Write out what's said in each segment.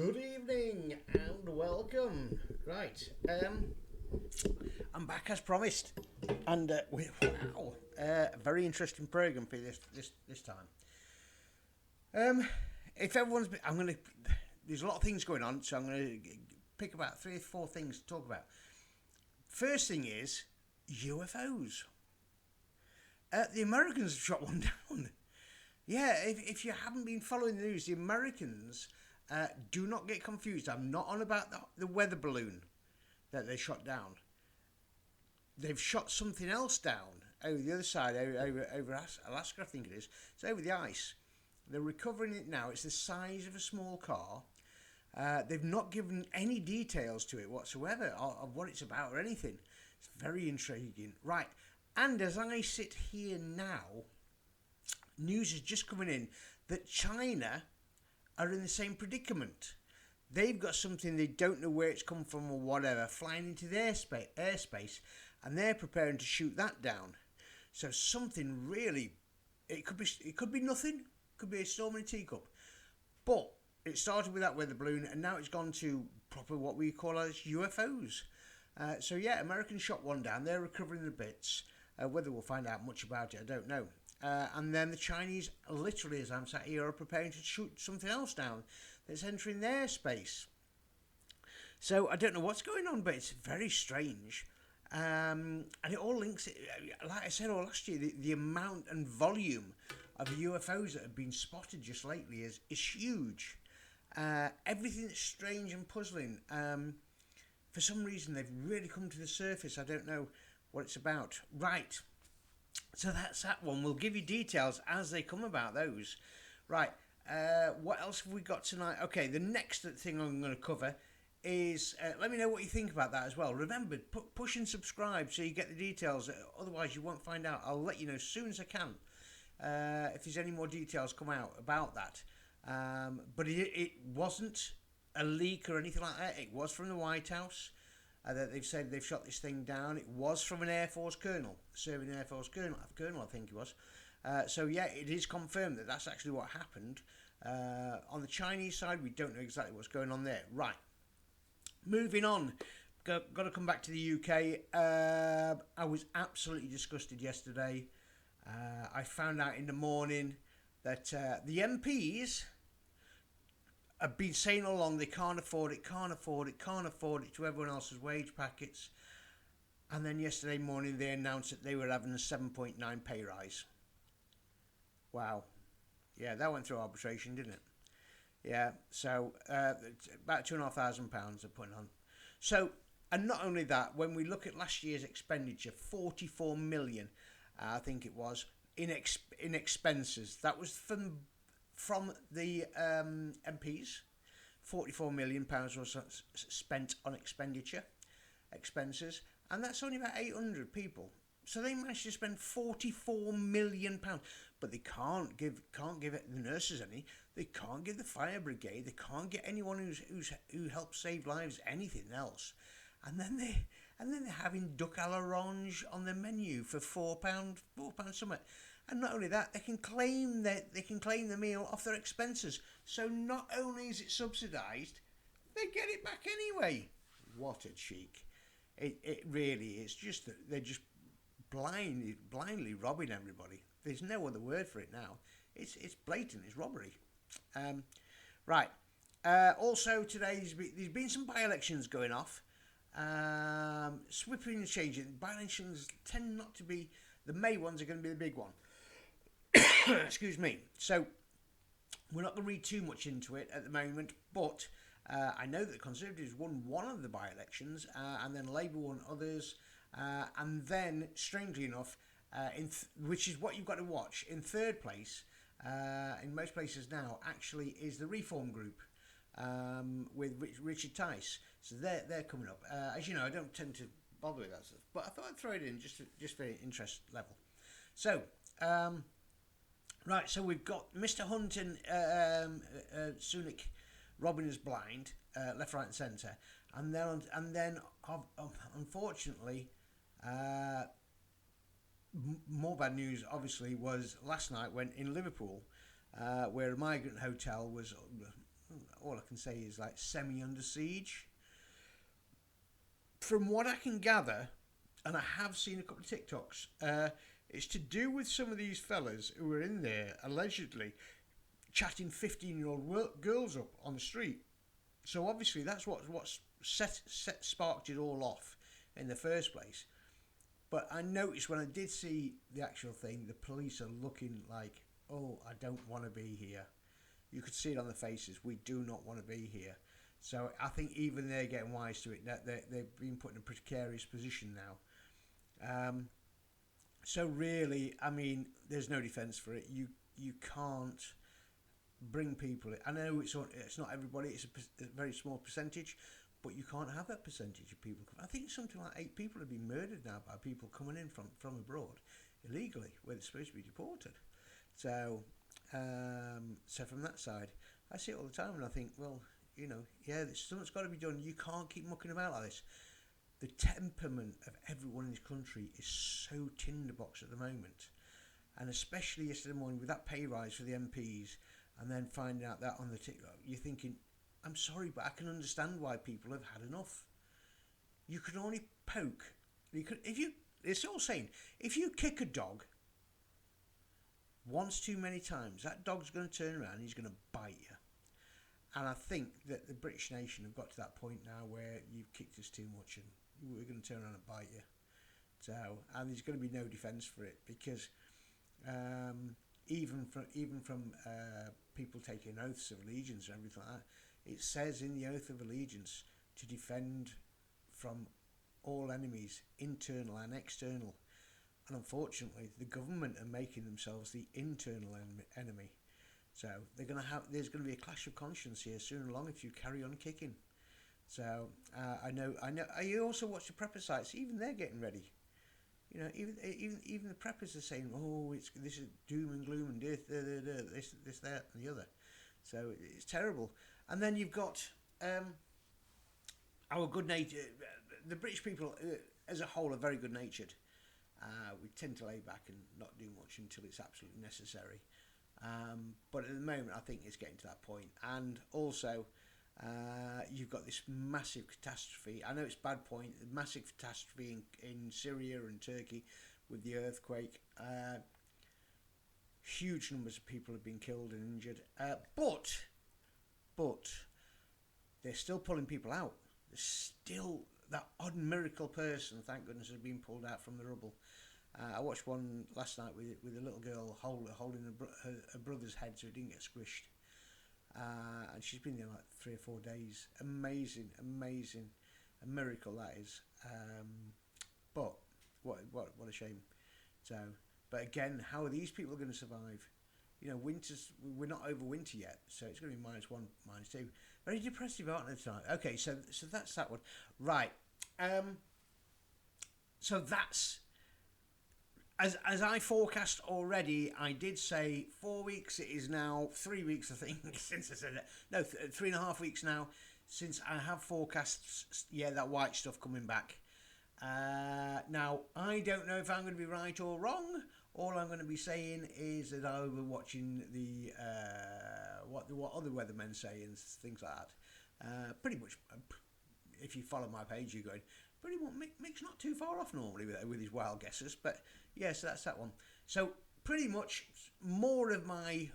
Good evening and welcome. Right, I'm back as promised, and wow, a very interesting program for this time. Um, if everyone's, I'm gonna. There's a lot of things going on, so I'm gonna pick about three or four things to talk about. First thing is UFOs. The Americans have shot one down. Yeah, if you haven't been following the news, the Americans do not get confused. I'm not on about the weather balloon that they shot down. They've shot something else down over the other side, over Alaska, I think it is. It's over the ice. They're recovering it now. It's the size of a small car. They've not given any details to it whatsoever of what it's about or anything. It's very intriguing. Right, and as I sit here now, news is just coming in that China are in the same predicament. They've got something, they don't know where it's come from or whatever, flying into their airspace, and they're preparing to shoot that down. So something really, it could be nothing, could be a storm in a teacup, but it started with that weather balloon, and now it's gone to proper what we call as UFOs. So yeah, Americans shot one down. They're recovering the bits. Whether we'll find out much about it, I don't know. And then the Chinese, literally, as I'm sat here, are preparing to shoot something else down that's entering their space. So I don't know what's going on, but it's very strange. And it all links, like I said all last year, the amount and volume of UFOs that have been spotted just lately is huge. Everything that's strange and puzzling. For some reason, they've really come to the surface. I don't know what it's about. Right. So that's that one. We'll give you details as they come about those. Right. What else have we got tonight? Okay, the next thing I'm going to cover is let me know what you think about that as well. Remember, push and subscribe so you get the details. Otherwise, you won't find out. I'll let you know as soon as I can if there's any more details come out about that. But it wasn't a leak or anything like that. It was from the White House. That they've said they've shot this thing down. It was from an Air Force colonel, serving Air Force colonel, I think he was. So yeah, it is confirmed that that's actually what happened. On the Chinese side, we don't know exactly what's going on there. Right, moving on. Got to come back to the UK. I was absolutely disgusted yesterday. I found out in the morning that the MPs have been saying all along they can't afford it to everyone else's wage packets. And then yesterday morning they announced that they were having a 7.9 pay rise. Wow. Yeah, that went through arbitration, didn't it? Yeah, so about £2,500 they're putting on. So, and not only that, when we look at last year's expenditure, 44 million, I think it was, in expenses. That was from the MPs. £44 million was spent on expenses, and that's only about 800 people. So they managed to spend £44 million, but they can't give it the nurses any. They can't give the fire brigade. They can't get anyone who helps save lives anything else. And then they're having duck à l'orange on the menu for £4 something. And not only that, they can claim the meal off their expenses. So not only is it subsidised, they get it back anyway. What a cheek! It really is. Just that they're just blindly robbing everybody. There's no other word for it now. It's blatant. It's robbery. Right. Also today there's been some by-elections going off. Swipping and changing. By-elections tend not to be. The May ones are going to be the big one. Excuse me. So we're not going to read too much into it at the moment, but I know that the Conservatives won one of the by-elections, and then Labour won others, and then, strangely enough, which is what you've got to watch, in third place, in most places now, actually is the Reform Group with Richard Tice. So they're coming up. As you know, I don't tend to bother with that stuff, but I thought I'd throw it in just for interest level. So. Right, so we've got Mr. Hunt and Sunak robbing us blind, left, right, and centre, and then unfortunately, more bad news. Obviously, was last night when in Liverpool, where a migrant hotel was all I can say is like semi under siege. From what I can gather, and I have seen a couple of TikToks, it's to do with some of these fellas who were in there allegedly chatting 15-year-old girls up on the street. So obviously that's what's sparked it all off in the first place. But I noticed when I did see the actual thing, the police are looking like, oh, I don't want to be here. You could see it on the faces. We do not want to be here. So I think even they're getting wise to it. That they've been put in a precarious position now. So really, I mean, there's no defence for it. You can't bring people in. I know it's not everybody. It's a very small percentage, but you can't have that percentage of people. I think something like 8 people have been murdered now by people coming in from abroad illegally, where they're supposed to be deported. So from that side, I see it all the time, and I think, well, something's got to be done. You can't keep mucking about like this. The temperament of everyone in this country is so tinderbox at the moment, and especially yesterday morning with that pay rise for the MPs, and then finding out that on the TikTok, you're thinking, I'm sorry, but I can understand why people have had enough. You can only poke. It's all saying, if you kick a dog once too many times, that dog's going to turn around and he's going to bite you. And I think that the British nation have got to that point now where you've kicked us too much and we're going to turn around and bite you. So, and there's going to be no defence for it, because even from people taking oaths of allegiance and everything like that, it says in the oath of allegiance to defend from all enemies, internal and external. And unfortunately, the government are making themselves the internal enemy. So there's going to be a clash of conscience here sooner or later if you carry on kicking. So I know. I also watch the prepper sites. Even they're getting ready. Even the preppers are saying, "Oh, this is doom and gloom and this, that, and the other." So it's terrible. And then you've got our good nature. The British people, as a whole, are very good natured. We tend to lay back and not do much until it's absolutely necessary. But at the moment, I think it's getting to that point. And also, you've got this massive catastrophe. I know it's a bad point. Massive catastrophe in Syria and Turkey with the earthquake. Huge numbers of people have been killed and injured. But they're still pulling people out. There's still that odd miracle person, thank goodness, has been pulled out from the rubble. I watched one last night with a little girl holding her brother's head so it didn't get squished. And she's been there like 3 or 4 days. Amazing, a miracle that is. But what a shame. So, but again, how are these people going to survive? We're not over winter yet, so it's going to be -1, -2. Very depressive, aren't they, tonight? Okay, so that's that one. Right. So that's, as I forecast already, I did say 4 weeks. It is now 3 weeks, I think, since I said that. No, 3.5 weeks now since I have forecast. Yeah, that white stuff coming back. Now I don't know if I'm going to be right or wrong. All I'm going to be saying is that I will be watching the what other weathermen say and things like that. Pretty much, if you follow my page, you're going, pretty much Mick's not too far off normally with his wild guesses. But yeah, so that's that one. So pretty much more of my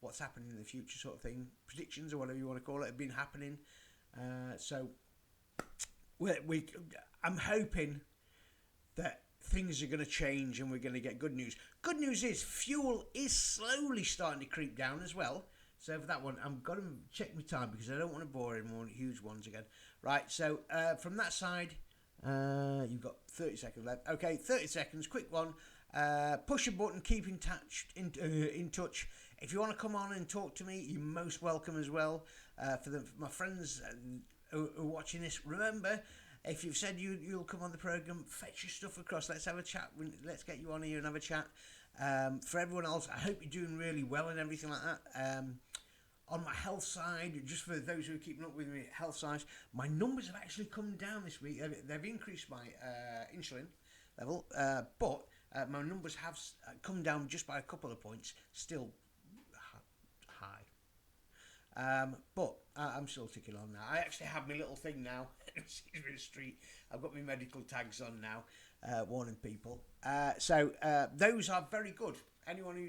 what's happening in the future sort of thing, predictions or whatever you want to call it, have been happening. So I'm hoping that things are going to change and we're going to get good news. Good news is fuel is slowly starting to creep down as well. So for that one, I'm going to check my time because I don't want to bore any more huge ones again. Right, so from that side, you've got 30 seconds left. Okay, 30 seconds, quick one. Push a button, keep in touch. If you want to come on and talk to me, you're most welcome as well. For my friends who are watching this, remember, if you've said you'll come on the programme, fetch your stuff across. Let's have a chat. Let's get you on here and have a chat. For everyone else, I hope you're doing really well and everything like that. On my health side, just for those who are keeping up with me, health side, my numbers have actually come down this week. They've increased my insulin level, but my numbers have come down just by a couple of points. Still high. But I'm still ticking on now. I actually have my little thing now. Sainsbury Street. I've got my medical tags on now, warning people. So those are very good. Anyone who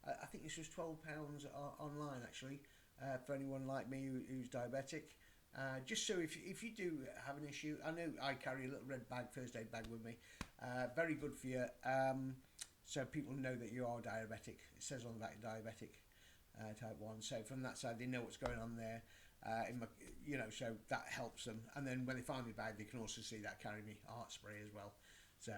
I think this was £12 online actually, for anyone like me who's diabetic. Just so if you do have an issue, I know I carry a little red bag, first aid bag with me. Very good for you. So people know that you are diabetic. It says on that diabetic type 1. So from that side, they know what's going on there. So that helps them. And then when they find me bag, they can also see that I carry me heart spray as well. So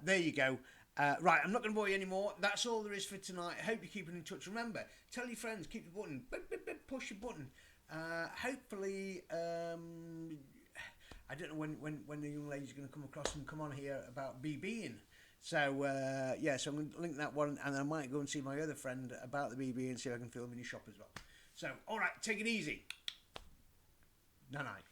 there you go. Right, I'm not going to bore you anymore. That's all there is for tonight. I hope you're keeping in touch. Remember, tell your friends, keep the button, push your button. Hopefully, I don't know when the young lady's going to come across and come on here about BBing. So, so I'm going to link that one, and I might go and see my other friend about the BB and see if I can film in his shop as well. So, all right, take it easy. Night-night.